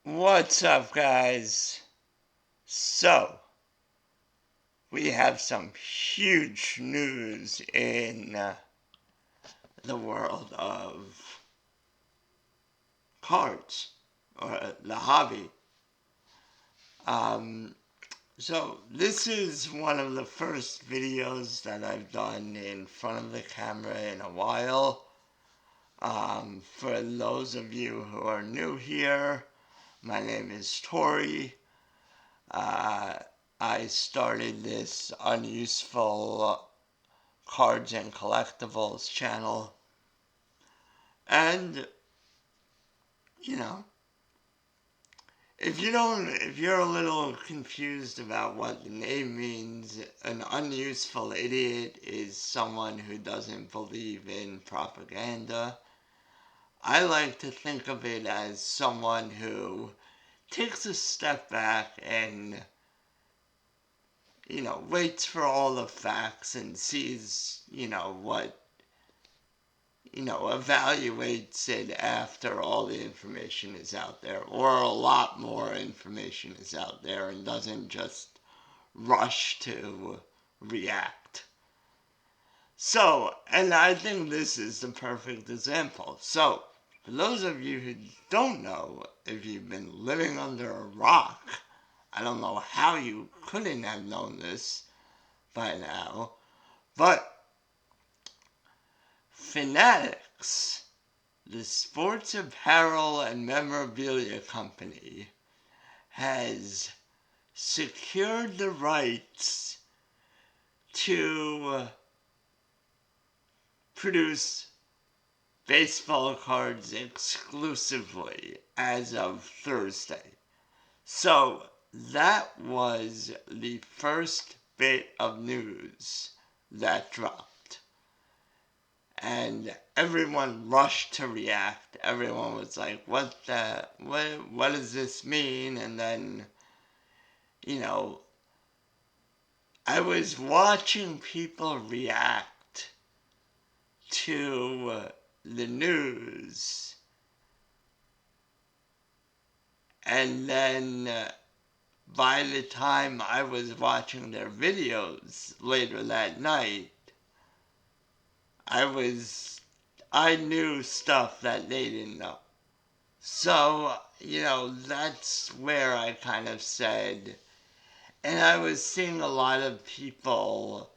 What's up, guys? So, we have some huge news in the world of cards, or the hobby. Um, this is one of the first videos that I've done in front of the camera in a while. For those of you who are new here, my name is Tori. Uh, I started this unuseful cards and collectibles channel, and you know, if you're a little confused about what the name means, an unuseful idiot is someone who doesn't believe in propaganda. I like to think of it as someone who takes a step back and waits for all the facts and sees, evaluates it after all the information is out there, or a lot more information is out there, and doesn't just rush to react. So, and I think this is the perfect example. So, for those of you who don't know, if you've been living under a rock, I don't know how you couldn't have known this by now, but Fanatics, the sports apparel and memorabilia company, has secured the rights to produce baseball cards exclusively as of Thursday. So that was the first bit of news that dropped. And everyone rushed to react. Everyone was like, what does this mean? And then, you know, I was watching people react to the news. And then by the time I was watching their videos later that night, I knew stuff that they didn't know. So, that's where I kind of said, and I was seeing a lot of people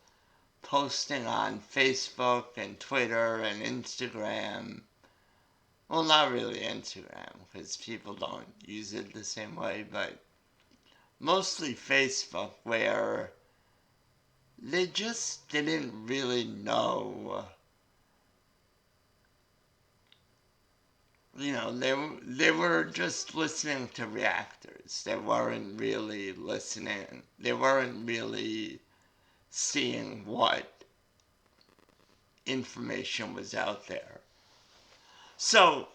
posting on Facebook and Twitter and Instagram. Well, not really Instagram, because people don't use it the same way, but mostly Facebook, where they just didn't really know. They were just listening to reactors. They weren't really listening. They weren't really seeing what information was out there. So,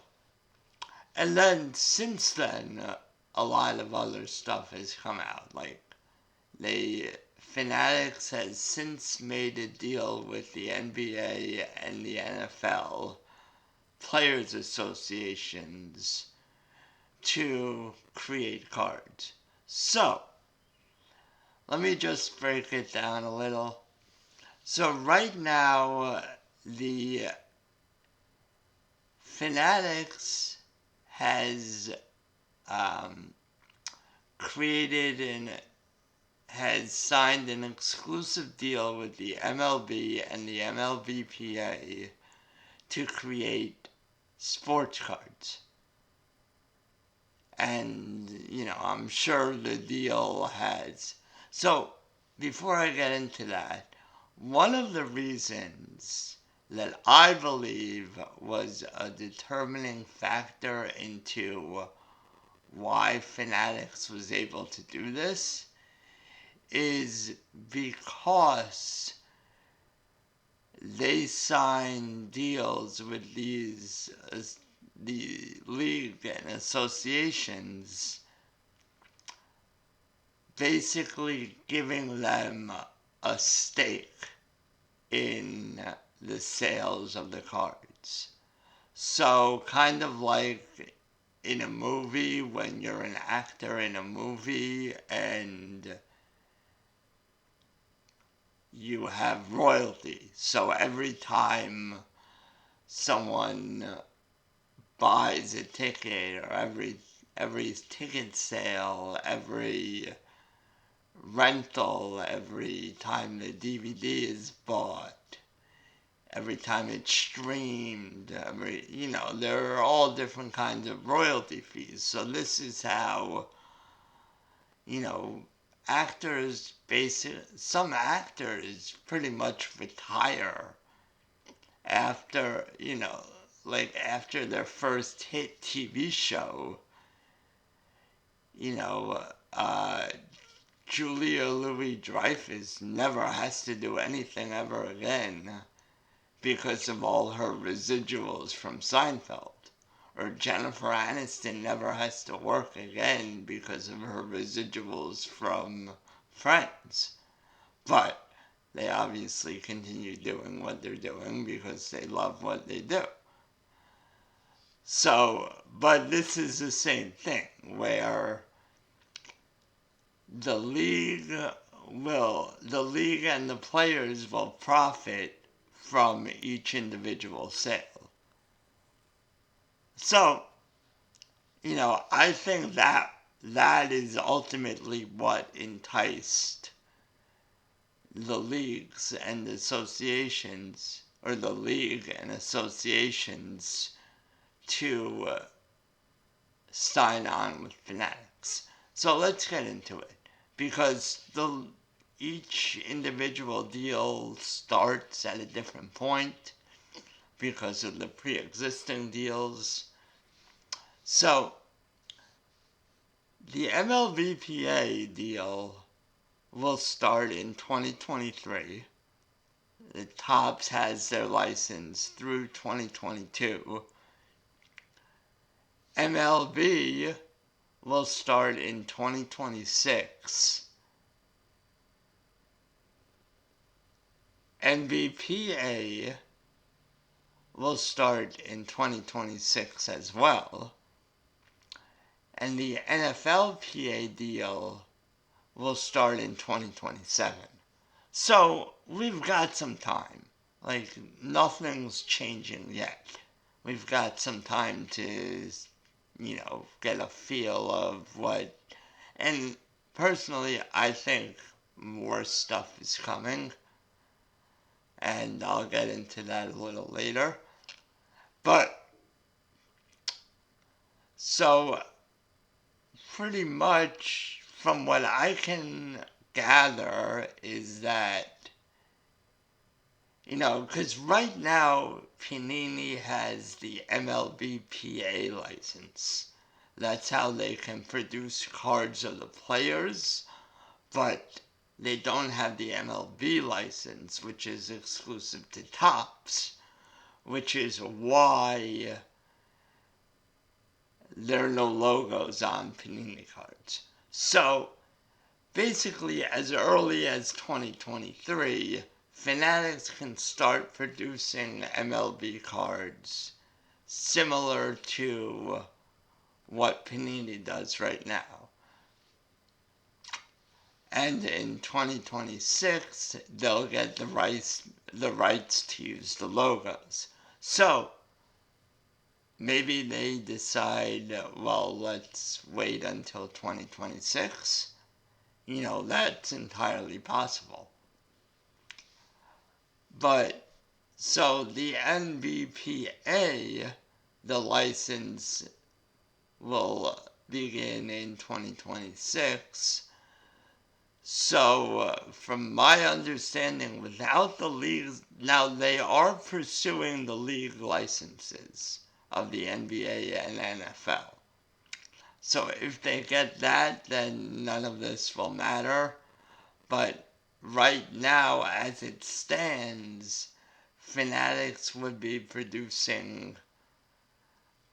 and then since then, a lot of other stuff has come out. Like, Fanatics has since made a deal with the NBA and the NFL players associations to create cards. So, let me just break it down a little. So right now, the Fanatics has created and has signed an exclusive deal with the MLB and the MLBPA to create sports cards. And, I'm sure the deal has. So, before I get into that, one of the reasons that I believe was a determining factor into why Fanatics was able to do this is because they signed deals with the league and associations, basically giving them a stake in the sales of the cards. So kind of like in a movie, when you're an actor in a movie and you have royalty. So every time someone buys a ticket, or every ticket sale, every rental, every time the DVD is bought, every time it's streamed, there are all different kinds of royalty fees. So this is how, you know, some actors pretty much retire after, like after their first hit TV show. You know, Julia Louis-Dreyfus never has to do anything ever again because of all her residuals from Seinfeld. Or Jennifer Aniston never has to work again because of her residuals from Friends. But they obviously continue doing what they're doing because they love what they do. So, but this is the same thing where the league and the players will profit from each individual sale. So, I think that is ultimately what enticed the leagues and associations, or the league and associations, to sign on with Fanatics. So let's get into it, because each individual deal starts at a different point because of the pre-existing deals. So the MLBPA deal will start in 2023. The Topps has their license through 2022. MLB will start in 2026. NBPA will start in 2026 as well. And the NFLPA deal will start in 2027. So we've got some time. Like, nothing's changing yet. We've got some time to, get a feel of what. And personally, I think more stuff is coming. And I'll get into that a little later. But, so, pretty much from what I can gather is that, because right now Panini has the MLBPA license. That's how they can produce cards of the players, but they don't have the MLB license, which is exclusive to Topps, which is why there are no logos on Panini cards. So, basically, as early as 2023, Fanatics can start producing MLB cards similar to what Panini does right now. And in 2026, they'll get the rights to use the logos. So, maybe they decide, well, let's wait until 2026. That's entirely possible. But, so the NBPA, the license will begin in 2026. So, from my understanding, without the leagues, now they are pursuing the league licenses of the NBA and NFL. So if they get that, then none of this will matter. But right now, as it stands, Fanatics would be producing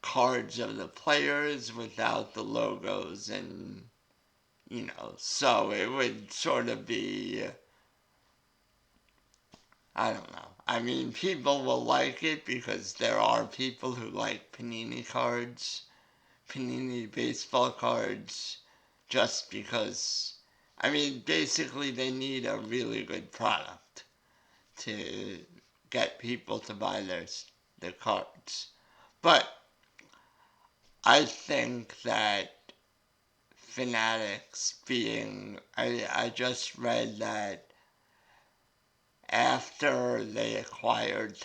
cards of the players without the logos, and so it would sort of be, I don't know. I mean, people will like it because there are people who like Panini cards Panini baseball cards just because, I mean, basically they need a really good product to get people to buy their cards. But I think that Fanatics being, I just read that after they acquired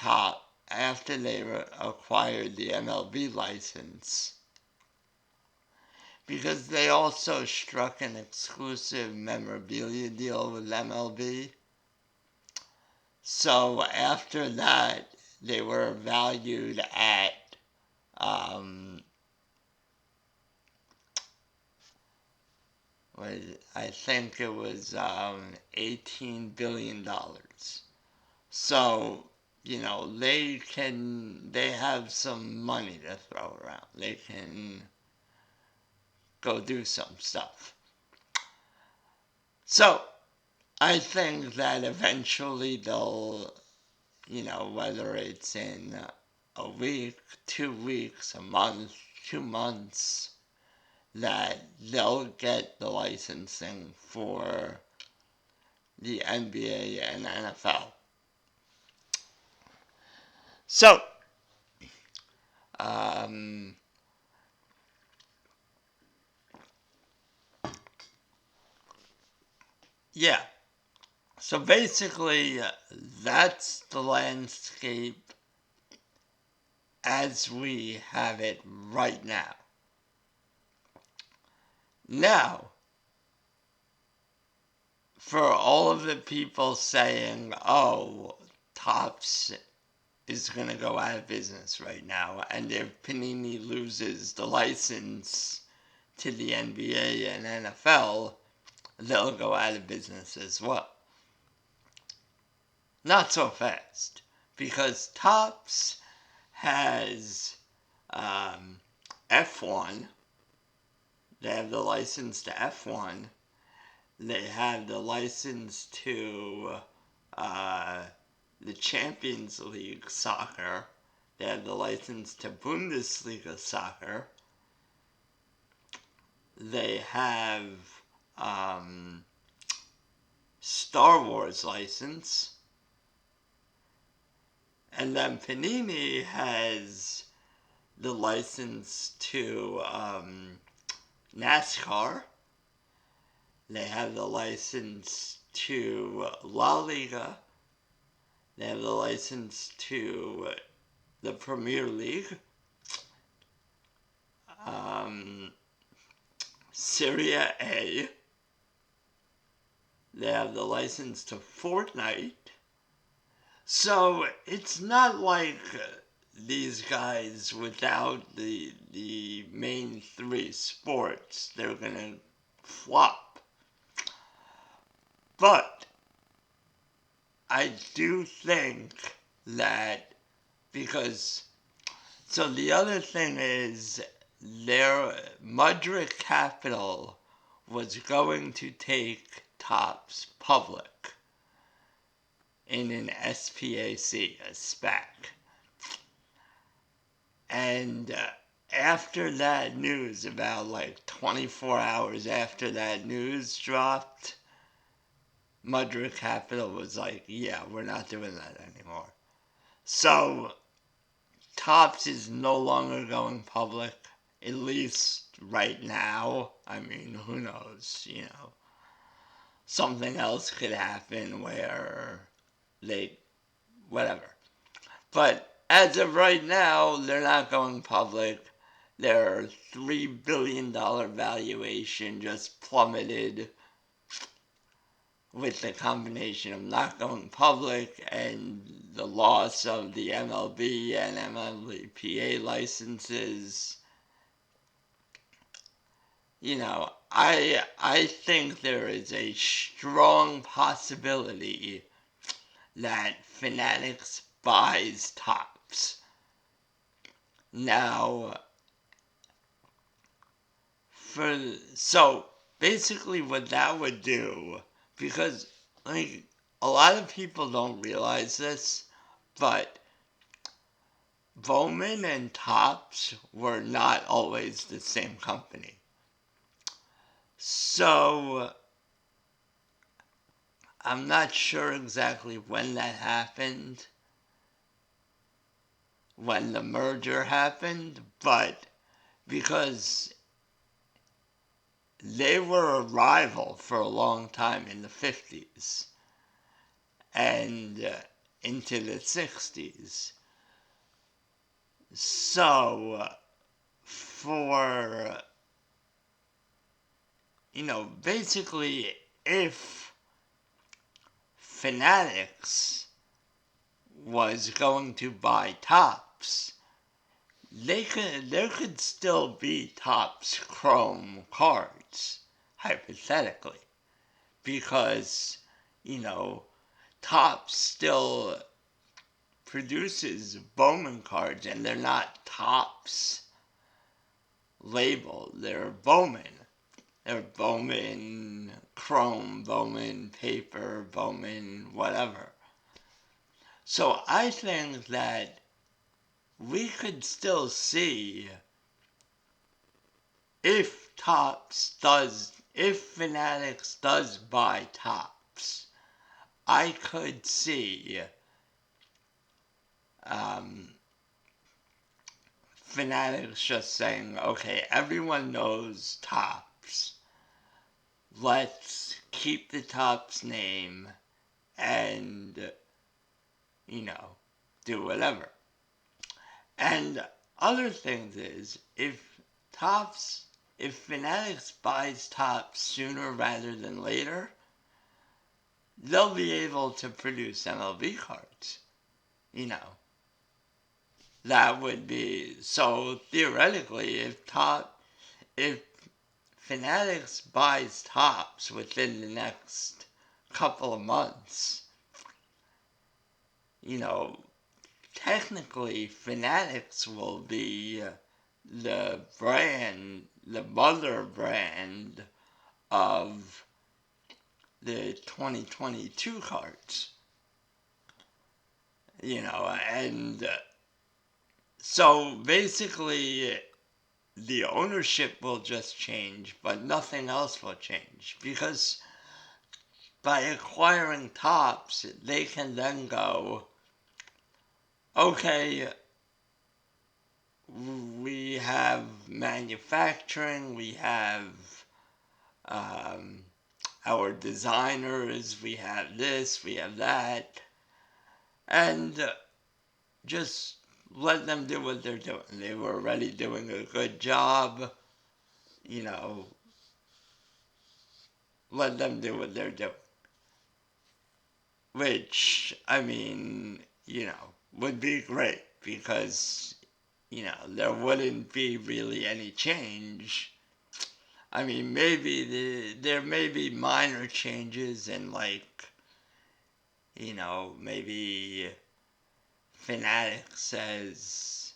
acquired the MLB license, because they also struck an exclusive memorabilia deal with MLB. So after that, they were valued at I think it was $18 billion. So, they have some money to throw around. They can go do some stuff. So, I think that eventually they'll, whether it's in a week, 2 weeks, a month, 2 months, that they'll get the licensing for the NBA and NFL. So, yeah. So basically, that's the landscape as we have it right now. Now, for all of the people saying, oh, Topps is going to go out of business right now, and if Panini loses the license to the NBA and NFL, they'll go out of business as well. Not so fast, because Topps has F1. They have the license to F1. They have the license to the Champions League soccer. They have the license to Bundesliga soccer. They have Star Wars license. And then Panini has the license to NASCAR. They have the license to La Liga. They have the license to the Premier League. Serie A. They have the license to Fortnite. So it's not like these guys, without the main three sports, they're going to flop. But I do think that so the other thing is Mudrick Capital was going to take Topps public in an SPAC, a SPAC. And after that news, about like 24 hours after that news dropped, Mudrick Capital was like, yeah, we're not doing that anymore. So Topps is no longer going public, at least right now. I mean, who knows, something else could happen where whatever. But as of right now, they're not going public. Their $3 billion valuation just plummeted with the combination of not going public and the loss of the MLB and MLBPA licenses. I think there is a strong possibility that Fanatics buys Topps. Now, so basically what that would do, because a lot of people don't realize this, but Bowman and Topps were not always the same company. So I'm not sure exactly when that happened, when the merger happened, but because they were a rival for a long time in the 50s and into the 60s. So, for, basically, if Fanatics was going to buy Topps, there could still be Topps Chrome cards, hypothetically, because, Topps still produces Bowman cards, and they're not Topps labeled. They're Bowman. They're Bowman Chrome, Bowman Paper, Bowman whatever. So I think that we could still see if Fanatics does buy Topps, I could see Fanatics just saying, okay, everyone knows Topps. Let's keep the Topps name and, do whatever. And other things is, if Fanatics buys Topps sooner rather than later, they'll be able to produce MLB cards. That would be, so theoretically, if Fanatics buys Topps within the next couple of months, technically Fanatics will be the mother brand of the 2022 cards. And so basically the ownership will just change, but nothing else will change, because by acquiring Topps, they can then go, okay, we have manufacturing, we have our designers, we have this, we have that, and just let them do what they're doing. They were already doing a good job, let them do what they're doing. Which, would be great, because, there wouldn't be really any change. Maybe there may be minor changes in, maybe Fanatics says,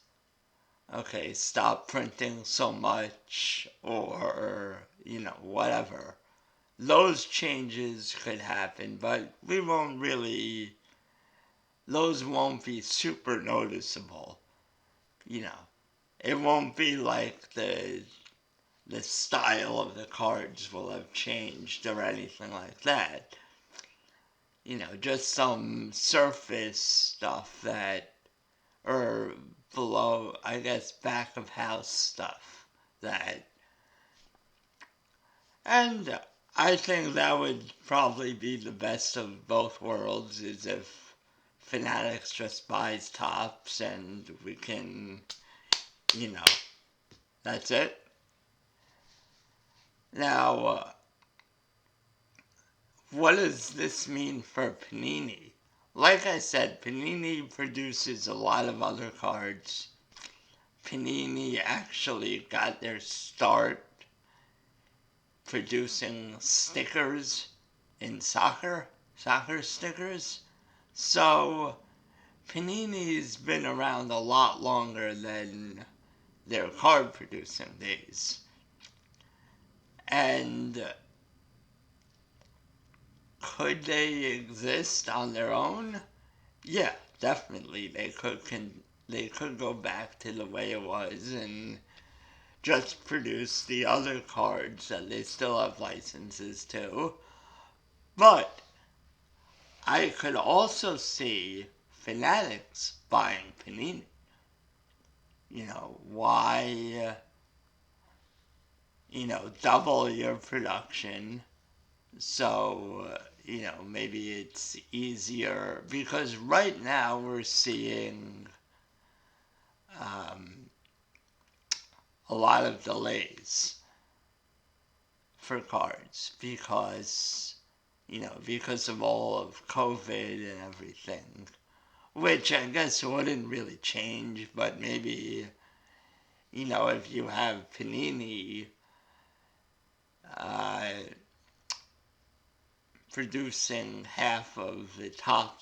okay, stop printing so much, or, whatever. Those changes could happen, but those won't be super noticeable. It won't be like the style of the cards will have changed or anything like that. Just some surface stuff or below, I guess, back of house stuff and I think that would probably be the best of both worlds, is if Fanatics just buys Topps and we can, that's it. Now, what does this mean for Panini? Like I said, Panini produces a lot of other cards. Panini actually got their start producing stickers in soccer stickers. So, Panini's been around a lot longer than their card producing days. And could they exist on their own? Yeah, definitely they could they could go back to the way it was and just produce the other cards that they still have licenses to. But I could also see Fanatics buying Panini. Why, double your production so, maybe it's easier because right now we're seeing um, a lot of delays for cards because of all of COVID and everything, which I guess wouldn't really change, but maybe, if you have Panini uh, producing half of the top,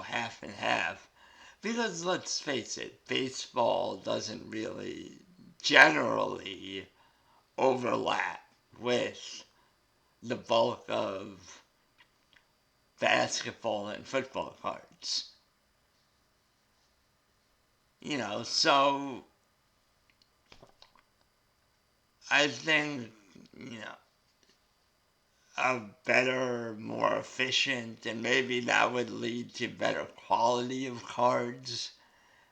half and half, because let's face it, baseball doesn't really generally overlap with the bulk of basketball and football cards. So I think, a better, more efficient, and maybe that would lead to better quality of cards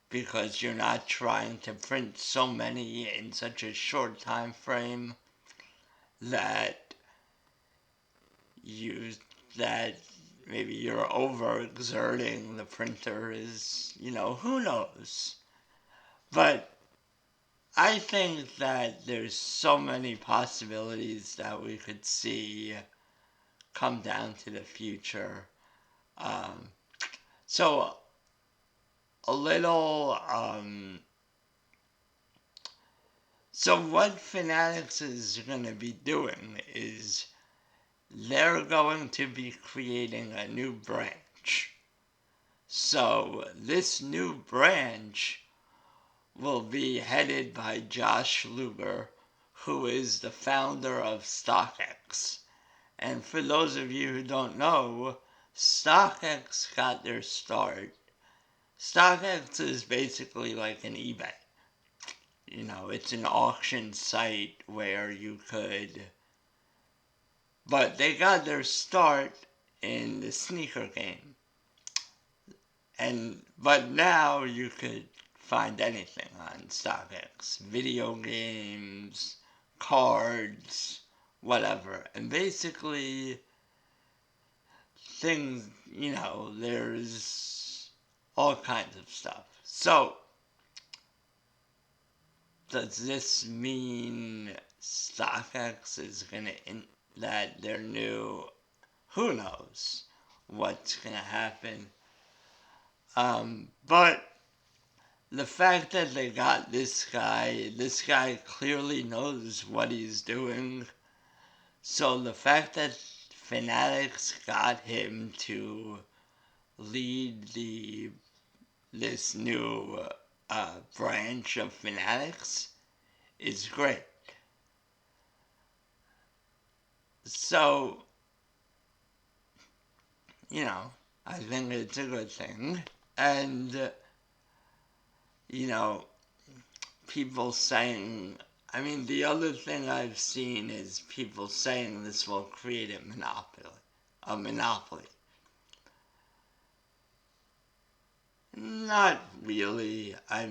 because you're not trying to print so many in such a short time frame that you that maybe you're overexerting the printer is, who knows. But I think that there's so many possibilities that we could see come down to the future. Um, so a little, so what Fanatics is going to be doing is they're going to be creating a new branch. So this new branch will be headed by Josh Luber, who is the founder of StockX. And for those of you who don't know, StockX got their start. StockX is basically like an eBay. It's an auction site where you could, but they got their start in the sneaker game. But now you could find anything on StockX. Video games, cards, whatever. And basically things, there's all kinds of stuff. So does this mean StockX is that they're new? Who knows what's gonna happen? But the fact that they got this guy clearly knows what he's doing. So the fact that Fanatics got him to lead this new branch of Fanatics is great. So, I think it's a good thing. And, people saying, the other thing I've seen is people saying this will create a monopoly. Not really. I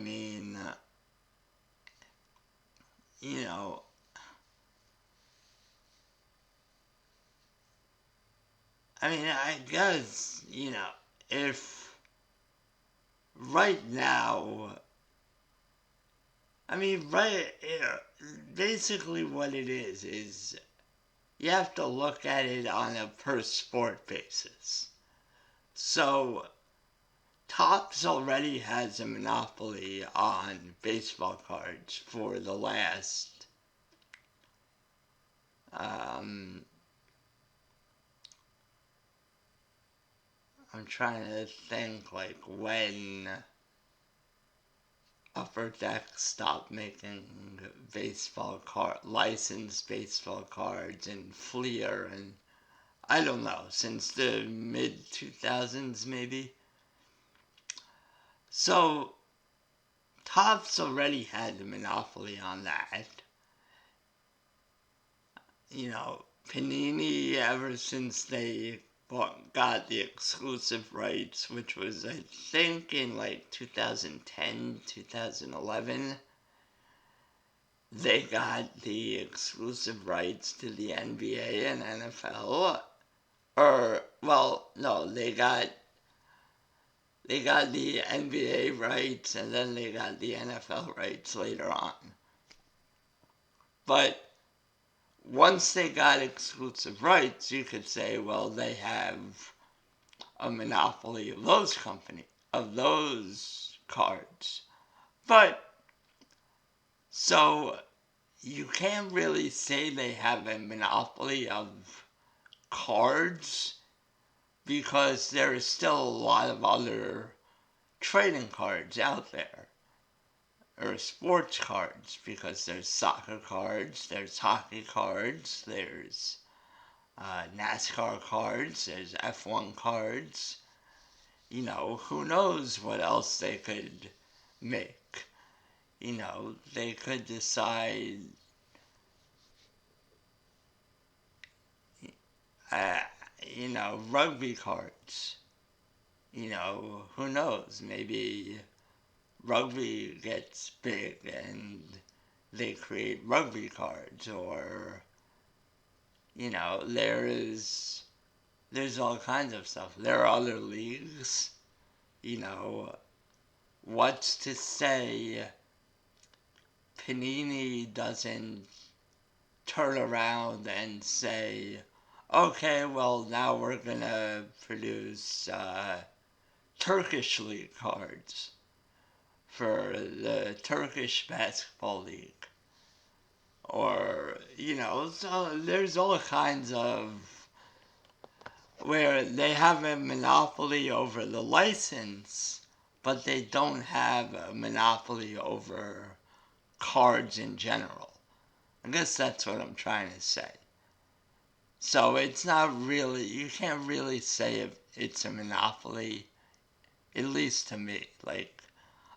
guess, if right now, basically what it is you have to look at it on a per sport basis. So, Topps already has a monopoly on baseball cards for the last, I'm trying to think like when Upper Deck stopped making licensed baseball cards and Fleer, and I don't know, since the mid 2000s maybe. So Topps already had the monopoly on that. Panini, ever since they got the exclusive rights, which was, I think, in like 2010, 2011, they got the exclusive rights to the NBA and NFL. No, they got the NBA rights and then they got the NFL rights later on. But once they got exclusive rights, you could say, well, they have a monopoly of those cards. But, so, you can't really say they have a monopoly of cards because there is still a lot of other trading cards out there. Or sports cards, because there's soccer cards, there's hockey cards, there's NASCAR cards, there's F1 cards. Who knows what else they could make. They could decide, rugby cards. Who knows, maybe rugby gets big and they create rugby cards, or there's all kinds of stuff. There are other leagues. What's to say Panini doesn't turn around and say, okay, well, now we're gonna produce Turkish league cards for the Turkish basketball league. Or, so there's all kinds of where they have a monopoly over the license, but they don't have a monopoly over cards in general. I guess that's what I'm trying to say. So it's not really, you can't really say if it's a monopoly, at least to me. Like,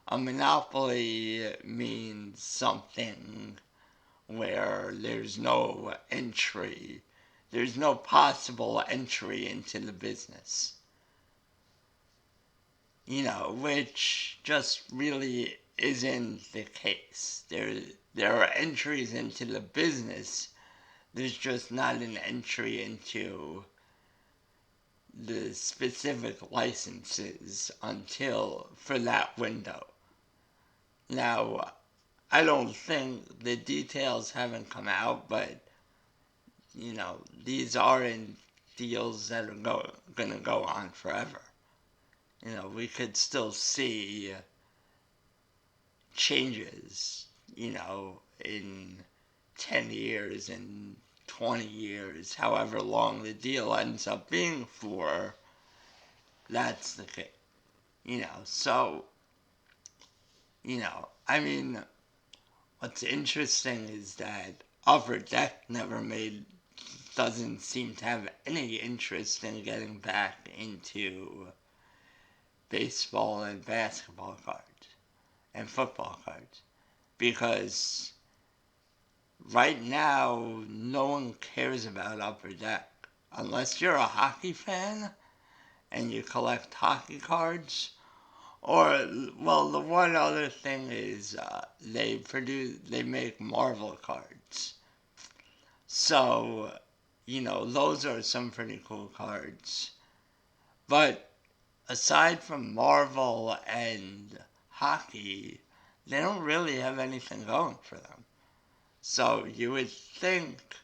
a monopoly means something where there's no entry, there's no possible entry into the business. Which just really isn't the case. There are entries into the business, there's just not an entry into the specific licenses until for that window. Now, I don't think the details haven't come out, but these aren't deals that are going to go on forever. We could still see changes, in 10 years and 20 years, however long the deal ends up being for. That's the case. So, I mean, what's interesting is that Upper Deck doesn't seem to have any interest in getting back into baseball and basketball cards and football cards, because right now no one cares about Upper Deck unless you're a hockey fan and you collect hockey cards. Or, well, the one other thing is they make Marvel cards. So, those are some pretty cool cards. But aside from Marvel and hockey, they don't really have anything going for them. So you would think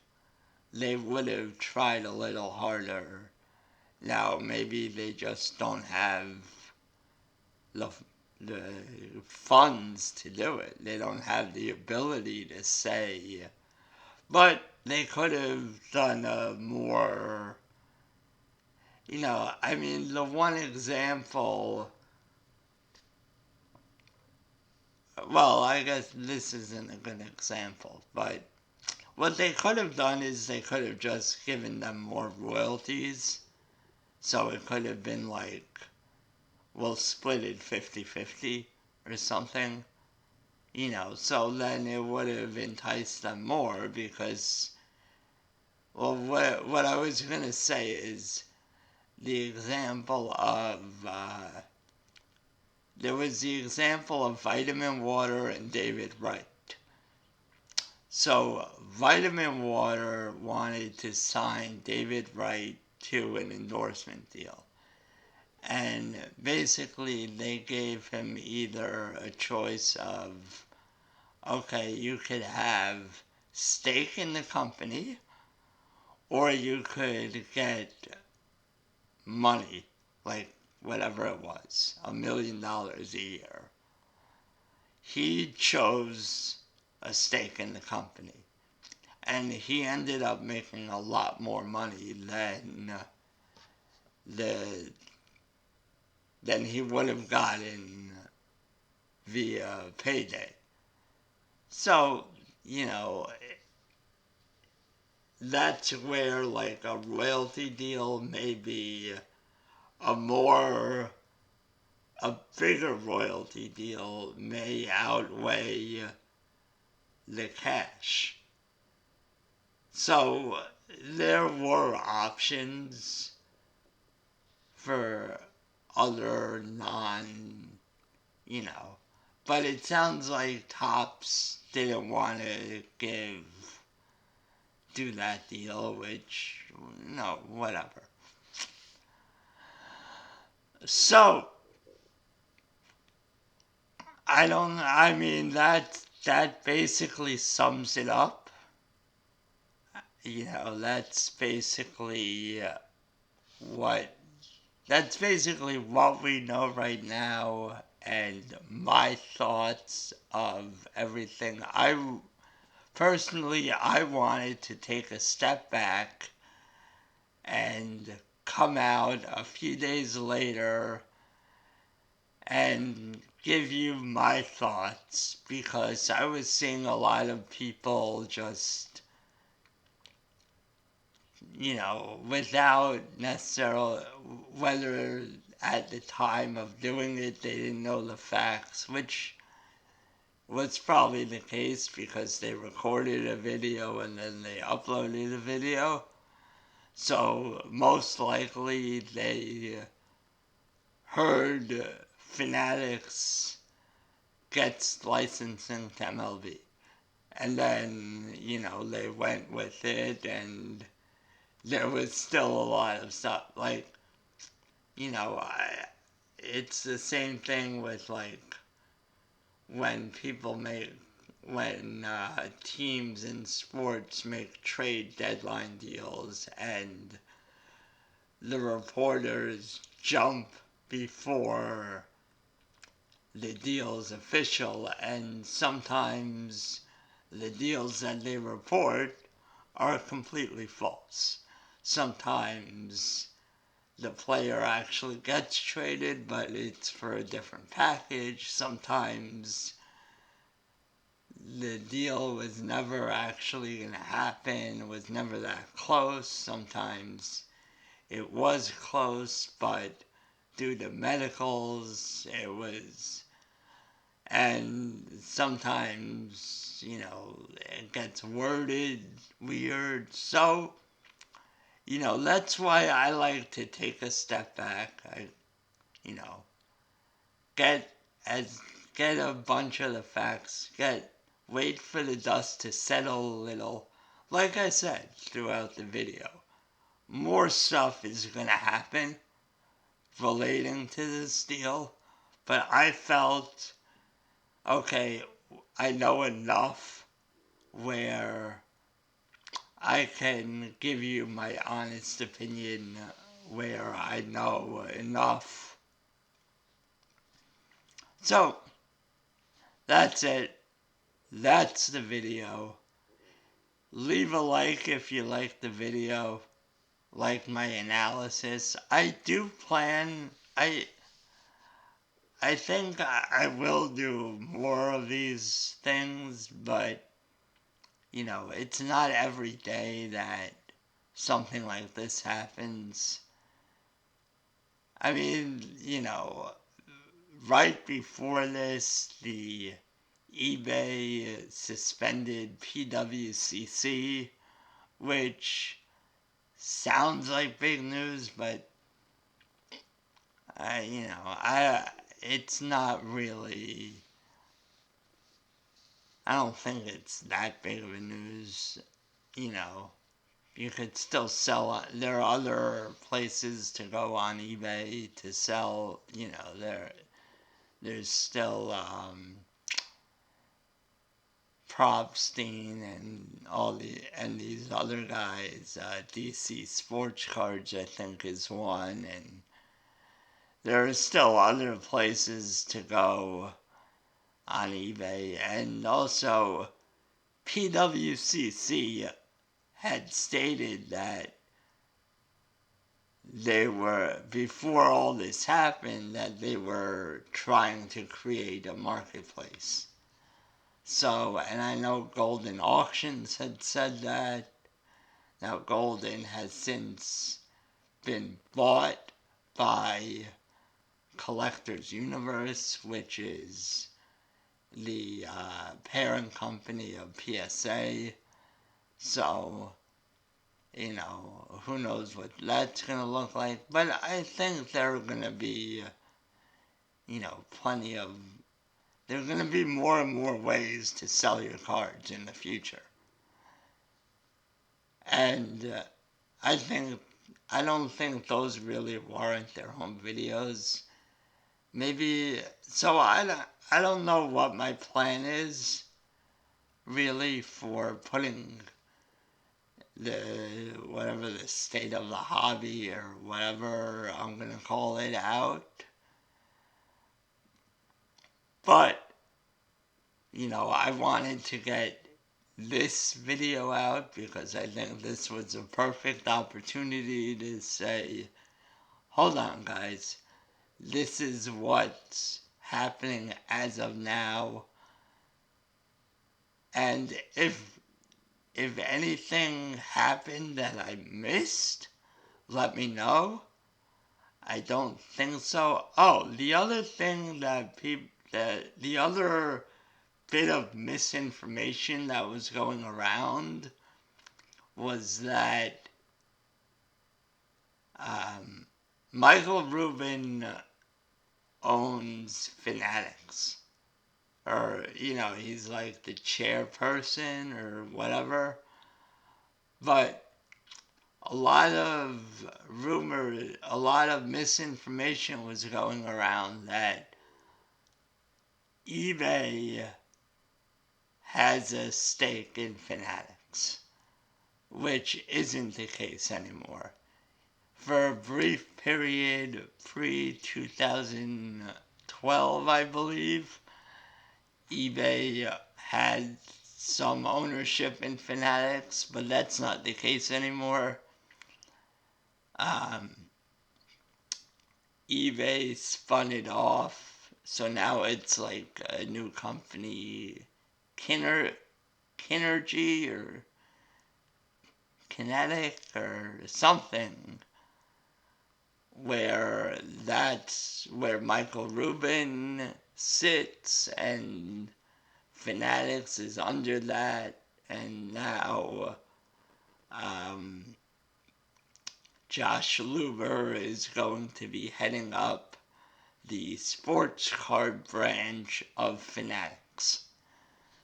they would have tried a little harder. Now, maybe they just don't have the funds to do it. They don't have the ability to say, but they could have done a more, the one example, well, I guess this isn't a good example, but what they could have done is they could have just given them more royalties. So it could have been like, we'll split it 50-50 or something. So then it would have enticed them more because, well, what I was going to say is the example of, there was the example of Vitamin Water and David Wright. So Vitamin Water wanted to sign David Wright to an endorsement deal. And basically they gave him either a choice of, okay, you could have stake in the company, or you could get money, like whatever it was, $1 million a year. He chose a stake in the company, and he ended up making a lot more money the than he would have gotten via payday. So, that's where like a royalty deal may be a more a bigger royalty deal may outweigh the cash. So there were options for other you know, but it sounds like Topps didn't want to do that deal, which, no, whatever. So, I mean, that basically sums it up. That's basically what, we know right now, and my thoughts of everything. Personally, I wanted to take a step back and come out a few days later and give you my thoughts, because I was seeing a lot of people just, without necessarily, whether at the time of doing it they didn't know the facts, which was probably the case because they recorded a video and then they uploaded a video. So most likely they heard Fanatics gets licensing to MLB. And then, they went with it, and there was still a lot of stuff. Like, it's the same thing with, like, when teams in sports make trade deadline deals and the reporters jump before the deal is official, and sometimes the deals that they report are completely false. Sometimes the player actually gets traded, but it's for a different package. Sometimes the deal was never actually going to happen, was never that close. Sometimes it was close, but due to medicals, it was. And sometimes, it gets worded weird. So, that's why I like to take a step back. You know, get get a bunch of the facts, wait for the dust to settle a little. Like I said throughout the video, more stuff is going to happen relating to this deal, but I felt, okay, I know enough where I can give you my honest opinion, where I know enough. So, that's it. That's the video. Leave a like if you like the video, like my analysis. I do plan, I think I will do more of these things, but, it's not every day that something like this happens. I mean, right before this, the eBay suspended PWCC, which sounds like big news, but it's not really. I don't think it's that big of a news. You know, you could still sell. There are other places to go on eBay to sell. There's still Propstein and these other guys. DC Sports Cards, I think, is one, and there are still other places to go on eBay, and also PWCC had stated that they were, before all this happened, that they were trying to create a marketplace. So, and I know Golden Auctions had said that. Now, Golden has since been bought by Collectors Universe, which is the parent company of PSA. So, who knows what that's going to look like. But I think there are going to be, plenty of. There are going to be more and more ways to sell your cards in the future. And I don't think those really warrant their own videos. Maybe, so I don't know what my plan is, really, for putting whatever the state of the hobby or whatever I'm going to call it out. But, I wanted to get this video out because I think this was a perfect opportunity to say, hold on, guys, this is what's happening as of now. And if anything happened that I missed, let me know. I don't think so. Oh, the other thing the other bit of misinformation that was going around was that Michael Rubin owns Fanatics. Or, he's like the chairperson or whatever. But a lot of misinformation was going around that eBay has a stake in Fanatics, which isn't the case anymore. For a brief period, pre-2012, I believe, eBay had some ownership in Fanatics, but that's not the case anymore. eBay spun it off, so now it's like a new company, Kinergy or Kinetic or something, where that's where Michael Rubin sits, and Fanatics is under that, and now Josh Luber is going to be heading up the sports card branch of Fanatics.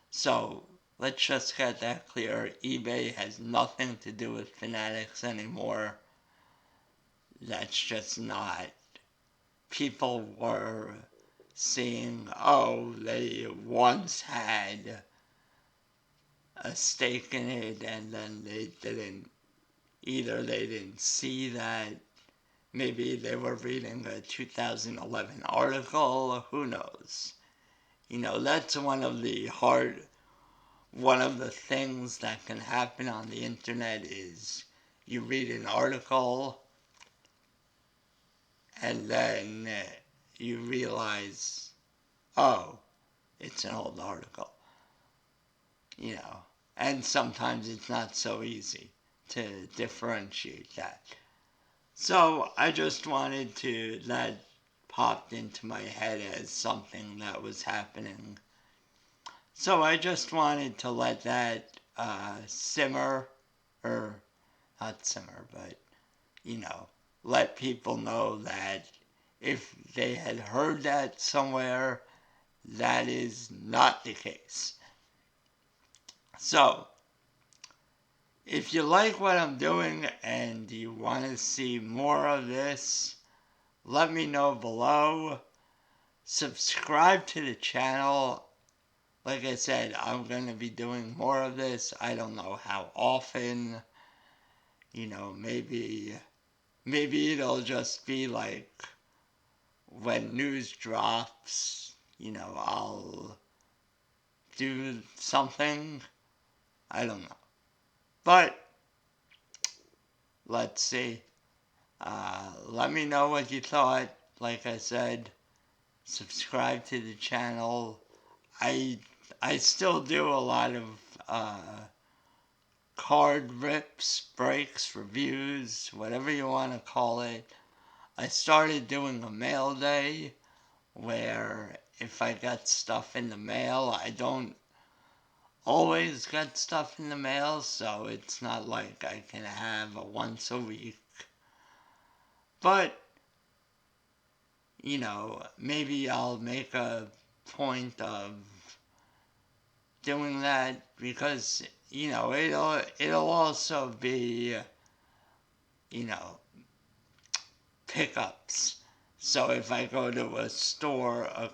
So let's just get that clear. eBay has nothing to do with Fanatics anymore. That's just not. People were seeing, they once had a stake in it, and then they didn't see that. Maybe they were reading a 2011 article, who knows. That's one of the things that can happen on the internet is you read an article and then you realize, it's an old article. And sometimes it's not so easy to differentiate that. So I just wanted that popped into my head as something that was happening. So I just wanted to let that simmer, or not simmer, but, let people know that if they had heard that somewhere, that is not the case. So, if you like what I'm doing and you want to see more of this, let me know below. Subscribe to the channel. Like I said, I'm going to be doing more of this. I don't know how often. Maybe it'll just be like when news drops, I'll do something. I don't know. But let's see. Let me know what you thought. Like I said, subscribe to the channel. I still do a lot of card rips, breaks, reviews, whatever you want to call it. I started doing a mail day where if I got stuff in the mail, I don't always get stuff in the mail, so it's not like I can have a once a week. But, maybe I'll make a point of doing that because, it'll also be, pickups. So if I go to a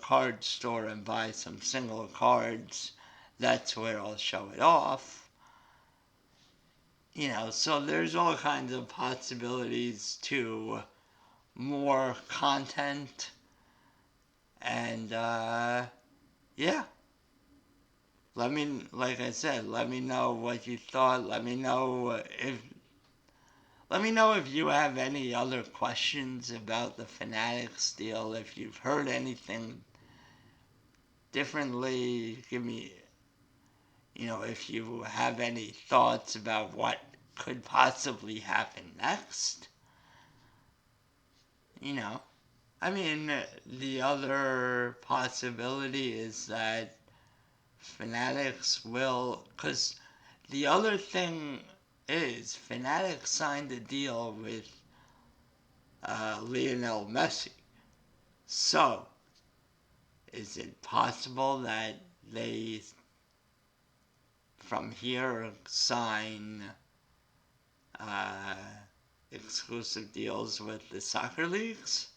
card store and buy some single cards, that's where I'll show it off. So there's all kinds of possibilities to more content. And, yeah. Like I said, let me know what you thought. Let me know if you have any other questions about the Fanatics deal. If you've heard anything differently, give me, if you have any thoughts about what could possibly happen next. The other possibility is that Fanatics will, because the other thing is Fanatics signed a deal with Lionel Messi. So, is it possible that they, from here, sign exclusive deals with the soccer leagues?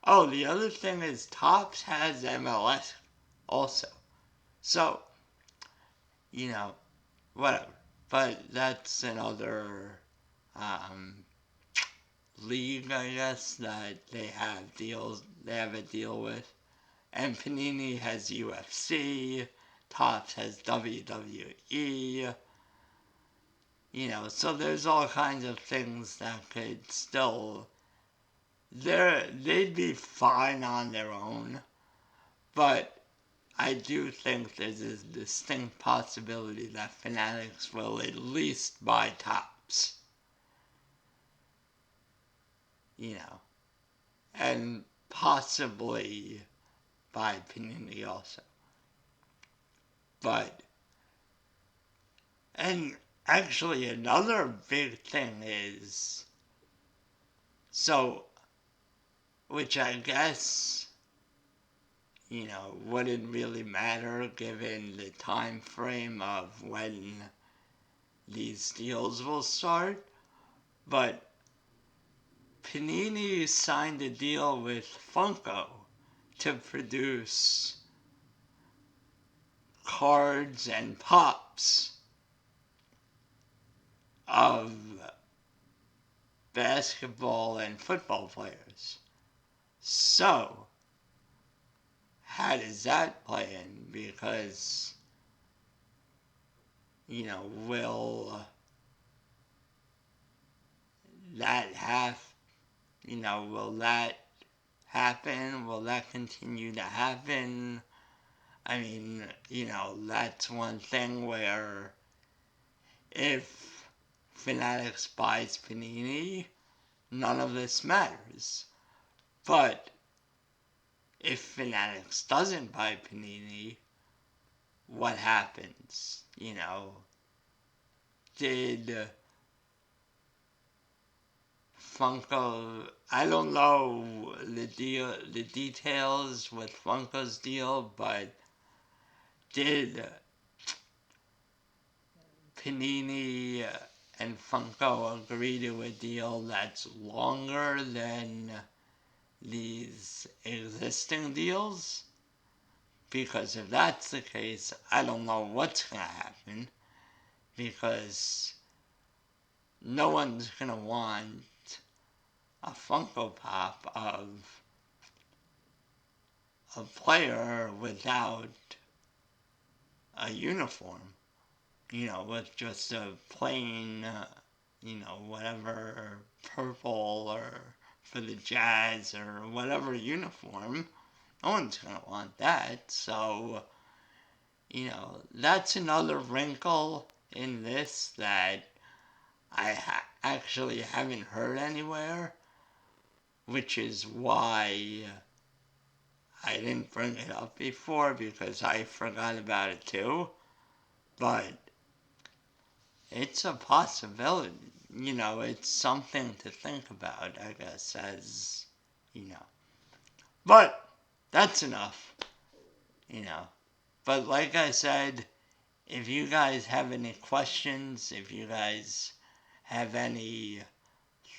Oh, the other thing is Topps has MLS also. So, whatever. But that's another league, I guess, that they have a deal with. And Panini has UFC, Topps has WWE, so there's all kinds of things that could still, they'd be fine on their own, but I do think there's a distinct possibility that Fanatics will at least buy Topps, and possibly buy Panini also. But, and actually another big thing is, so, which I guess, wouldn't really matter given the time frame of when these deals will start, but Panini signed a deal with Funko to produce cards and pops of basketball and football players. So, how does that play in? Because, will that will that happen? Will that continue to happen? That's one thing where if Fanatics buys Panini, none of this matters. But if Fanatics doesn't buy Panini, what happens, Did Funko, I don't know the details with Funko's deal, but did Panini and Funko agree to a deal that's longer than these existing deals? Because if that's the case, I don't know what's going to happen, because no one's going to want a Funko Pop of a player without a uniform, with just a plain, whatever, purple or for the Jazz or whatever uniform. No one's going to want that. So, that's another wrinkle in this that I actually haven't heard anywhere, which is why I didn't bring it up before, because I forgot about it too. But it's a possibility. It's something to think about, I guess, as, you know. But that's enough, you know. But like I said, if you guys have any questions, if you guys have any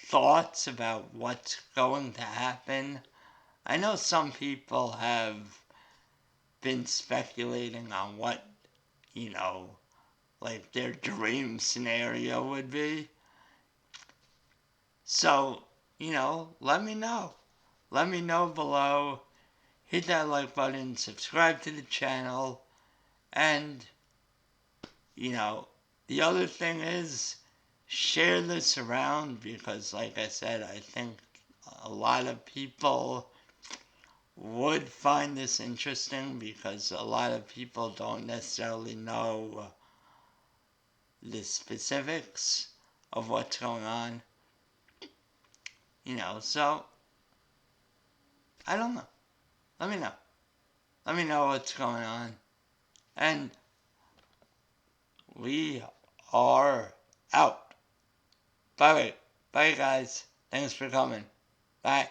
thoughts about what's going to happen, I know some people have been speculating on what, like their dream scenario would be. So, let me know. Let me know below. Hit that like button, subscribe to the channel, and, the other thing is, share this around, because, like I said, I think a lot of people would find this interesting, because a lot of people don't necessarily know the specifics of what's going on. So, I don't know. Let me know. Let me know what's going on. And we are out. Bye, guys. Thanks for coming. Bye.